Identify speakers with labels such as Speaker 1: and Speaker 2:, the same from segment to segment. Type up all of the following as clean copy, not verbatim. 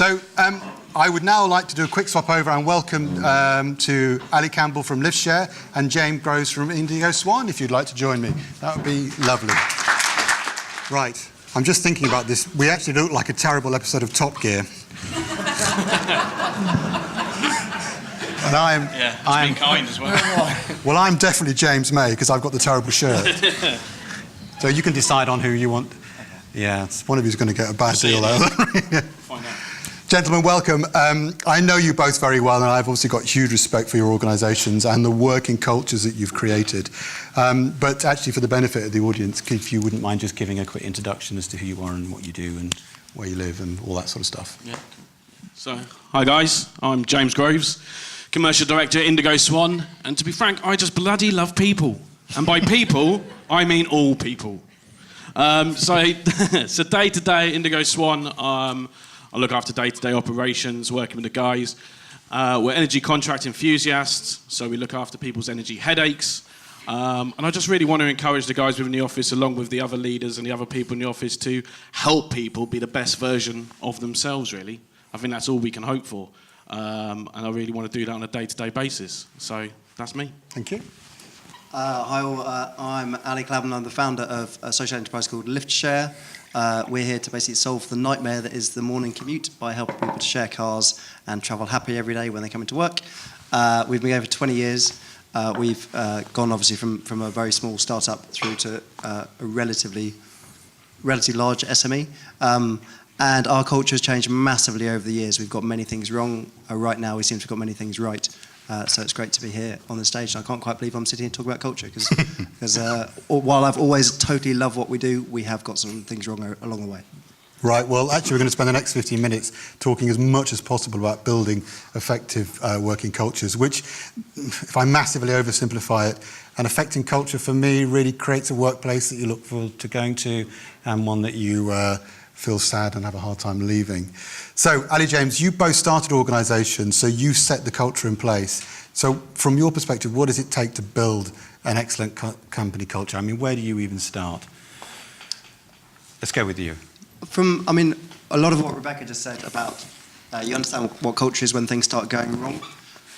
Speaker 1: So I would now like to do a quick swap over and welcome to Ali Campbell from Liftshare and James Groves from Indigo Swan, if you'd like to join me. That would be lovely. Right, I'm just thinking about this. We actually look like a terrible episode of Top Gear. And I'm
Speaker 2: kind as well.
Speaker 1: Well, I'm definitely James May because I've got the terrible shirt. So you can decide on who you want. Yeah, one of you is going to get a bad deal there.
Speaker 2: Find out.
Speaker 1: Gentlemen, welcome. I know you both very well, and I've obviously got huge respect for your organisations and the working cultures that you've created. But actually, for the benefit of the audience, if you wouldn't mind just giving a quick introduction as to who you are and what you do and where you live and all that sort of stuff.
Speaker 2: Yeah. So, hi guys, I'm James Groves, Commercial Director at Indigo Swan, and to be frank, I just bloody love people. And by people, I mean all people. So day-to-day, Indigo Swan, I look after day-to-day operations, working with the guys. We're energy contract enthusiasts, so we look after people's energy headaches. And I just really want to encourage the guys within the office, along with the other leaders and the other people in the office, to help people be the best version of themselves, really. I think that's all we can hope for. And I really want to do that on a day-to-day basis. So that's me.
Speaker 1: Thank you.
Speaker 3: Hi all, I'm Ali Clabburn. I'm the founder of a social enterprise called Liftshare. We're here to basically solve the nightmare that is the morning commute by helping people to share cars and travel happy every day when they come into work. We've been going for 20 years. We've gone obviously from a very small startup through to a relatively large SME. And our culture has changed massively over the years. We've got many things wrong. Right now we seem to have got many things right. So it's great to be here on the stage. And I can't quite believe I'm sitting here talking about culture because while I've always totally loved what we do, we have got some things wrong along the way.
Speaker 1: Right, well, actually, we're going to spend the next 15 minutes talking as much as possible about building effective working cultures, which, if I massively oversimplify it, an affecting culture for me really creates a workplace that you look forward to going to and one that you feel sad and have a hard time leaving. So, Ali, James, you both started organisations, so you set the culture in place. So, from your perspective, what does it take to build an excellent company culture? I mean, where do you even start? Let's go with you.
Speaker 3: A lot of what Rebecca just said about you understand what culture is when things start going wrong.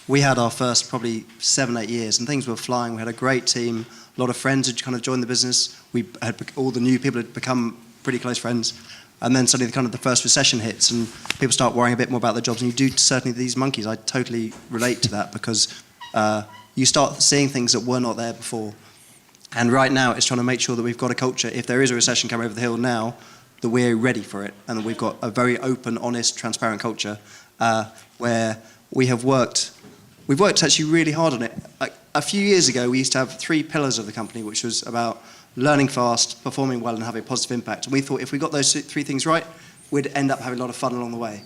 Speaker 3: We had our first probably 7-8 years and things were flying. We had a great team, a lot of friends had kind of joined the business. We had all the new people had become pretty close friends. And then suddenly the first recession hits and people start worrying a bit more about their jobs. And you do certainly these monkeys. I totally relate to that because you start seeing things that were not there before. And right now it's trying to make sure that we've got a culture, if there is a recession coming over the hill now, that we're ready for it and that we've got a very open, honest, transparent culture where we've worked actually really hard on it. Like, a few years ago, we used to have 3 pillars of the company, which was about learning fast, performing well, and having a positive impact. And we thought if we got those 3 things right, we'd end up having a lot of fun along the way.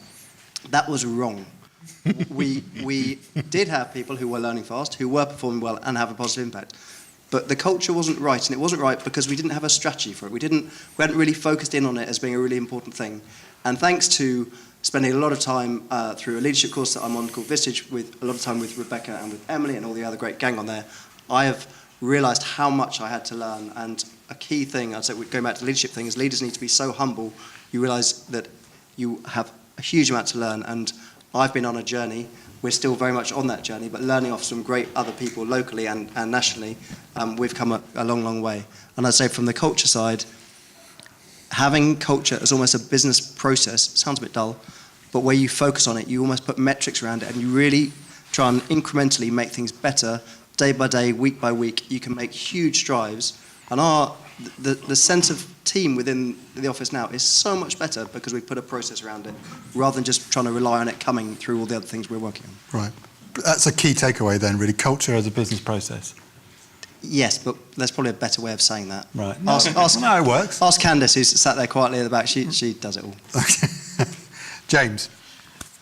Speaker 3: That was wrong. We did have people who were learning fast, who were performing well, and have a positive impact. But the culture wasn't right, and it wasn't right because we didn't have a strategy for it. We hadn't really focused in on it as being a really important thing. And thanks to spending a lot of time through a leadership course that I'm on called Vistage, with a lot of time with Rebecca and with Emily and all the other great gang on there, I have realised how much I had to learn. And a key thing, I'd say, going back to the leadership thing, is leaders need to be so humble. You realise that you have a huge amount to learn, and I've been on a journey. We're still very much on that journey, but learning off some great other people locally and nationally, we've come a long, long way. And I'd say from the culture side, having culture as almost a business process, sounds a bit dull, but where you focus on it, you almost put metrics around it, and you really try and incrementally make things better, day by day, week by week. You can make huge strides. And the sense of team within the office now is so much better because we put a process around it rather than just trying to rely on it coming through all the other things we're working on.
Speaker 1: Right. That's a key takeaway then, really, culture as a business process.
Speaker 3: Yes, but there's probably a better way of saying that.
Speaker 1: Right.
Speaker 3: No,
Speaker 1: it works.
Speaker 3: Ask Candice, who's sat there quietly at the back. She does it all.
Speaker 1: Okay. James.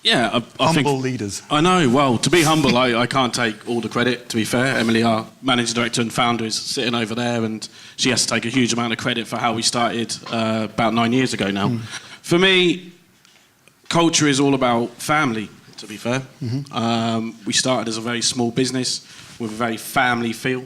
Speaker 2: Yeah, I
Speaker 1: humble
Speaker 2: think,
Speaker 1: leaders.
Speaker 2: I know. Well, to be humble, I can't take all the credit, to be fair. Emily, our managing director and founder, is sitting over there, and she has to take a huge amount of credit for how we started about 9 years ago now. For me, culture is all about family, to be fair. We started as a very small business with a very family feel,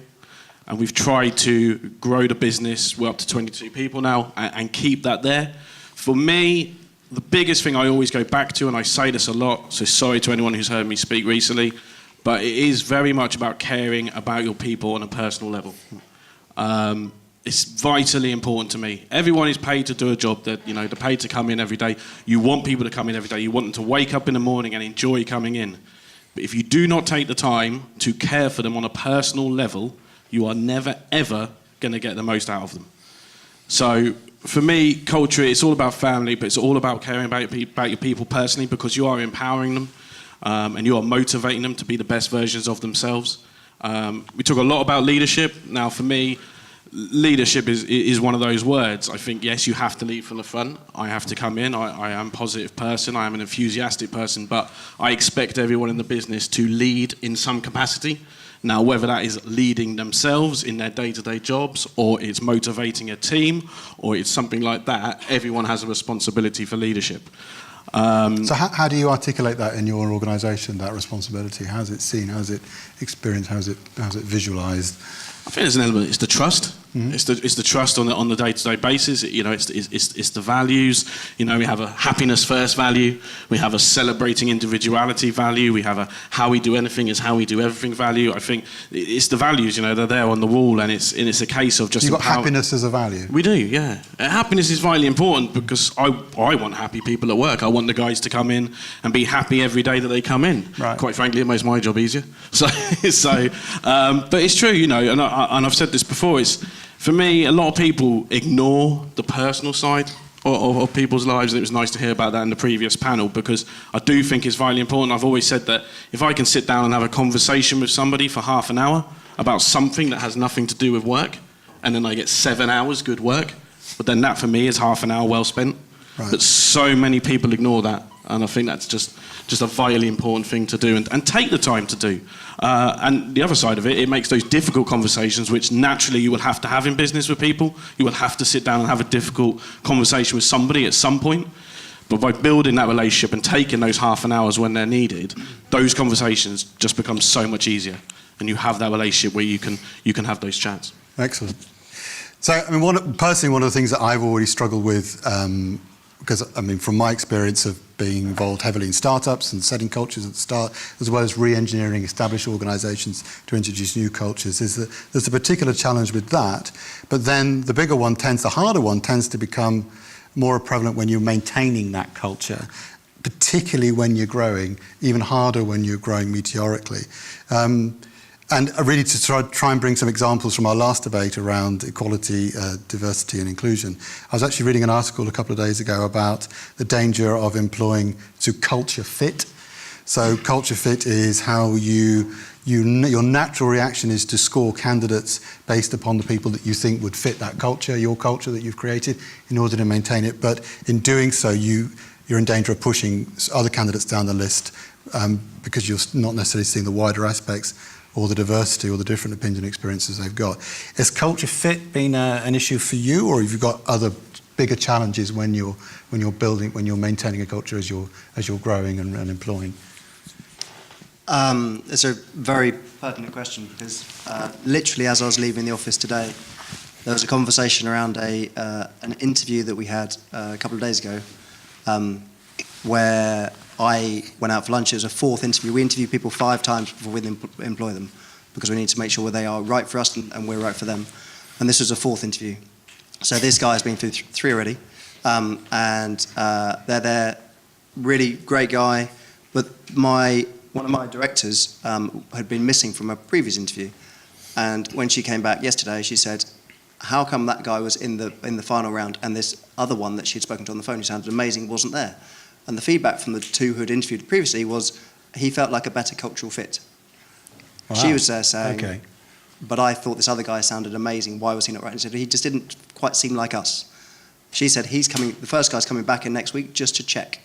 Speaker 2: and we've tried to grow the business. We're up to 22 people now and keep that there. For me, the biggest thing I always go back to, and I say this a lot, so sorry to anyone who's heard me speak recently, but it is very much about caring about your people on a personal level. It's vitally important to me. Everyone is paid to do a job that, they're paid to come in every day. You want people to come in every day. You want them to wake up in the morning and enjoy coming in. But if you do not take the time to care for them on a personal level, you are never, ever going to get the most out of them. So for me, culture, it's all about family, but it's all about caring about your people personally, because you are empowering them and you are motivating them to be the best versions of themselves. We talk a lot about leadership. Now, for me, leadership is one of those words. I think, yes, you have to lead from the front. I have to come in. I am a positive person. I am an enthusiastic person, but I expect everyone in the business to lead in some capacity. Now, whether that is leading themselves in their day-to-day jobs, or it's motivating a team, or it's something like that, everyone has a responsibility for leadership.
Speaker 1: So how do you articulate that in your organisation, that responsibility? How's it seen? How's it experienced? How's it visualised?
Speaker 2: I think there's an element. It's the trust. Mm-hmm. It's the trust on the day-to-day basis. It's the values. We have a happiness first value. We have a celebrating individuality value. We have a how we do anything is how we do everything value. I think it's the values. They're there on the wall, and it's a case of just.
Speaker 1: You've got happiness as a value.
Speaker 2: We do, yeah. Happiness is vitally important, because I want happy people at work. I want the guys to come in and be happy every day that they come in.
Speaker 1: Right.
Speaker 2: Quite frankly, it makes my job easier. But it's true, and I've said this before. For me, a lot of people ignore the personal side of people's lives, and it was nice to hear about that in the previous panel, because I do think it's vitally important. I've always said that if I can sit down and have a conversation with somebody for half an hour about something that has nothing to do with work, and then I get 7 hours good work, but then that for me is half an hour well spent. Right. But so many people ignore that, and I think that's just a vitally important thing to do and take the time to do. And the other side of it makes those difficult conversations, which naturally you will have to have in business with people. You will have to sit down and have a difficult conversation with somebody at some point. But by building that relationship and taking those half an hours when they're needed, those conversations just become so much easier. And you have that relationship where you can have those chats.
Speaker 1: Excellent. So, personally, one of the things that I've already struggled with, because, from my experience of being involved heavily in startups and setting cultures at the start, as well as re-engineering established organisations to introduce new cultures, is that there's a particular challenge with that. But then the bigger one the harder one tends to become more prevalent when you're maintaining that culture, particularly when you're growing, even harder when you're growing meteorically. And really to try and bring some examples from our last debate around equality, diversity and inclusion. I was actually reading an article a couple of days ago about the danger of employing culture fit. So culture fit is how your natural reaction is to score candidates based upon the people that you think would fit that culture, your culture that you've created, in order to maintain it. But in doing so, you're in danger of pushing other candidates down the list because you're not necessarily seeing the wider aspects or the diversity or the different opinion experiences they've got. Has culture fit been an issue for you, or have you got other bigger challenges when you're maintaining a culture as you're growing and employing?
Speaker 3: It's a very pertinent question, because literally as I was leaving the office today, there was a conversation around an interview that we had a couple of days ago, where I went out for lunch. It was a fourth interview. We interview people 5 times before we employ them, because we need to make sure they are right for us and we're right for them. And this was a 4th interview. So this guy has been through 3 already, and they're there, really great guy. But one of my directors had been missing from a previous interview, and when she came back yesterday, she said, "How come that guy was in the final round, and this other one that she'd spoken to on the phone, who sounded amazing, wasn't there?" And the feedback from the 2 who had interviewed previously was he felt like a better cultural fit. Wow. She was there saying, okay, "But I thought this other guy sounded amazing. Why was he not right?" He said, "He just didn't quite seem like us." She said, the first guy's coming back in next week just to check,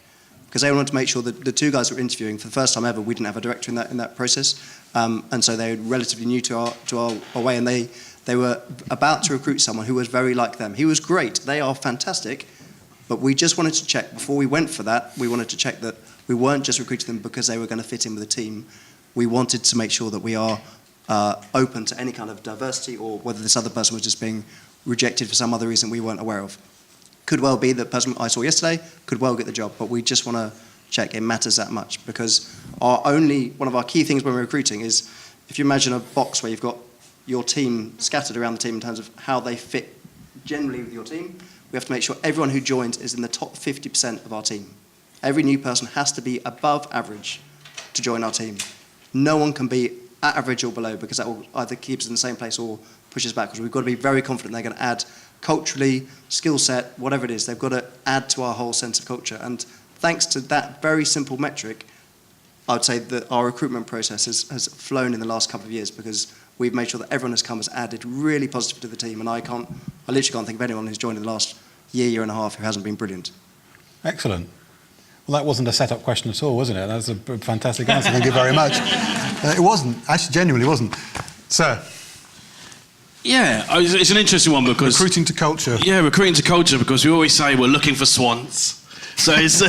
Speaker 3: because they wanted to make sure that the 2 guys that were interviewing, for the first time ever, we didn't have a director in that process. And so they were relatively new to our way, and they were about to recruit someone who was very like them. He was great. They are fantastic. But we just wanted to check, before we went for that, we wanted to check that we weren't just recruiting them because they were going to fit in with the team. We wanted to make sure that we are open to any kind of diversity, or whether this other person was just being rejected for some other reason we weren't aware of. Could well be the person I saw yesterday could well get the job, but we just want to check it matters that much, because one of our key things when we're recruiting is, if you imagine a box where you've got your team scattered around the team in terms of how they fit generally with your team, we have to make sure everyone who joins is in the top 50% of our team. Every new person has to be above average to join our team. No one can be at average or below, because that will either keep us in the same place or push us backwards. We've got to be very confident they're going to add culturally, skill set, whatever it is, they've got to add to our whole sense of culture. And thanks to that very simple metric, I would say that our recruitment process has flown in the last couple of years, because we've made sure that everyone who's come has added really positive to the team. And I literally can't think of anyone who's joined in the last year and a half who hasn't been brilliant.
Speaker 1: Excellent. Well, that wasn't a set-up question at all, wasn't it? That was a fantastic answer. Thank you very much. It wasn't. Actually, genuinely wasn't. Sir?
Speaker 2: Yeah, it's an interesting one because...
Speaker 1: Recruiting to culture.
Speaker 2: Yeah, recruiting to culture, because we always say we're looking for swans. So it's...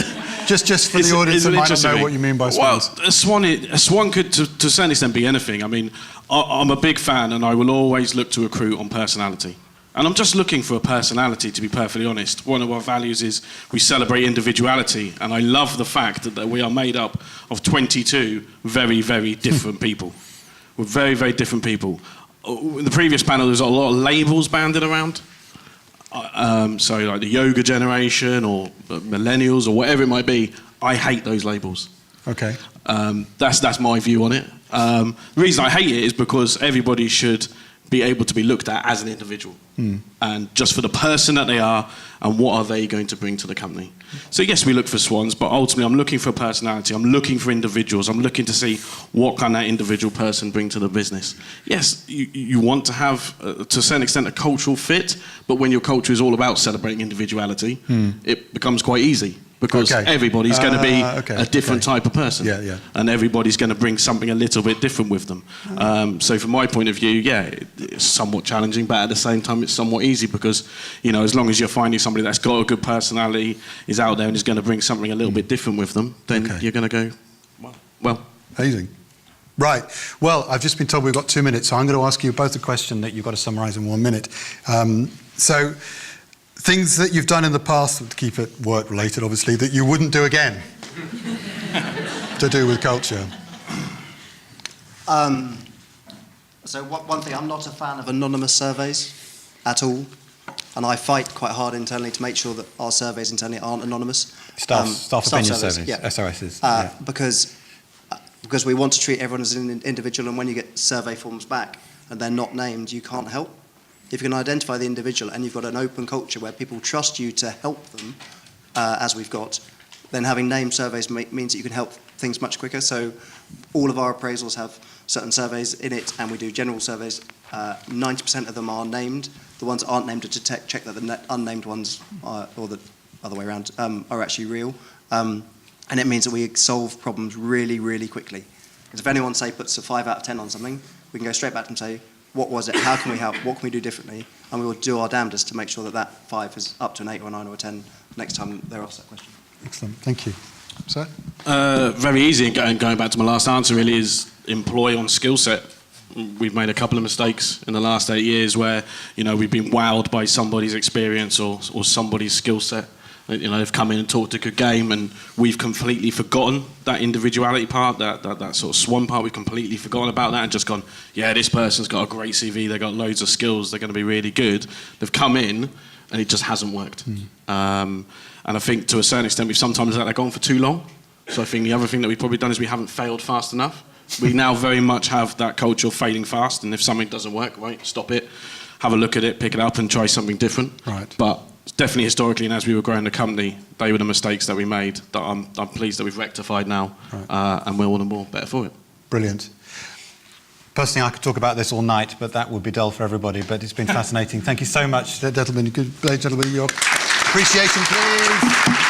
Speaker 1: just for the audience that might not know what you mean by swans.
Speaker 2: Well, a swan could, to a certain extent, be anything. I mean, I'm a big fan, and I will always look to recruit on personality. And I'm just looking for a personality, to be perfectly honest. One of our values is we celebrate individuality, and I love the fact that we are made up of 22 very, very different people. We're very, very different people. In the previous panel, there's a lot of labels banded around. So like the yoga generation or millennials or whatever it might be, I hate those labels.
Speaker 1: Okay.
Speaker 2: That's my view on it. The reason I hate it is because everybody should be able to be looked at as an individual, and just for the person that they are and what are they going to bring to the company. So yes, we look for swans, but ultimately I'm looking for a personality. I'm looking for individuals. I'm looking to see what can that individual person bring to the business. Yes, you want to have, to a certain extent, a cultural fit, but when your culture is all about celebrating individuality, it becomes quite easy. Because everybody's going to be a different type of person.
Speaker 1: Yeah.
Speaker 2: And everybody's going to bring something a little bit different with them. So from my point of view, yeah, it's somewhat challenging, but at the same time, it's somewhat easy because, you know, as long as you're finding somebody that's got a good personality, is out there and is going to bring something a little bit different with them, then you're going to go, well.
Speaker 1: Amazing. Right. Well, I've just been told we've got 2 minutes, so I'm going to ask you both a question that you've got to summarise in 1 minute. So, things that you've done in the past, to keep it work-related, obviously, that you wouldn't do again to do with culture.
Speaker 3: So one thing, I'm not a fan of anonymous surveys at all, and I fight quite hard internally to make sure that our surveys internally aren't anonymous.
Speaker 1: Staff opinion surveys,
Speaker 3: yeah.
Speaker 1: SOSs.
Speaker 3: Because we want to treat everyone as an individual, and when you get survey forms back and they're not named, you can't help. If you can identify the individual and you've got an open culture where people trust you to help them, as we've got, then having named surveys means that you can help things much quicker. So all of our appraisals have certain surveys in it, and we do general surveys. 90% of them are named. The ones that aren't named are to check that the unnamed ones, or the other way around, are actually real. And it means that we solve problems really, really quickly. Because if anyone, say, puts a 5 out of 10 on something, we can go straight back to them and say, what was it? How can we help? What can we do differently? And we will do our damnedest to make sure that 5 is up to an 8 or a 9 or a 10 next time they're asked that question.
Speaker 1: Excellent. Thank you. Sir?
Speaker 2: Very easy, and going back to my last answer, really, is employ on skill set. We've made a couple of mistakes in the last 8 years where, you know, we've been wowed by somebody's experience or somebody's skill set. You know, they've come in and talked a good game, and we've completely forgotten that individuality part, that sort of swan part. We've completely forgotten about that and just gone, yeah, this person's got a great CV, they've got loads of skills, they're going to be really good. They've come in, and it just hasn't worked. And I think, to a certain extent, we've sometimes let that go on for too long. So I think the other thing that we've probably done is we haven't failed fast enough. We now very much have that culture of failing fast, and if something doesn't work, right, stop it, have a look at it, pick it up, and try something different.
Speaker 1: Right.
Speaker 2: But definitely historically, and as we were growing the company, they were the mistakes that we made that I'm pleased that we've rectified now, and we're all the more better for it.
Speaker 1: Brilliant. Personally, I could talk about this all night, but that would be dull for everybody. But it's been fascinating. Thank you so much, gentlemen. Good, gentlemen, your appreciation, please.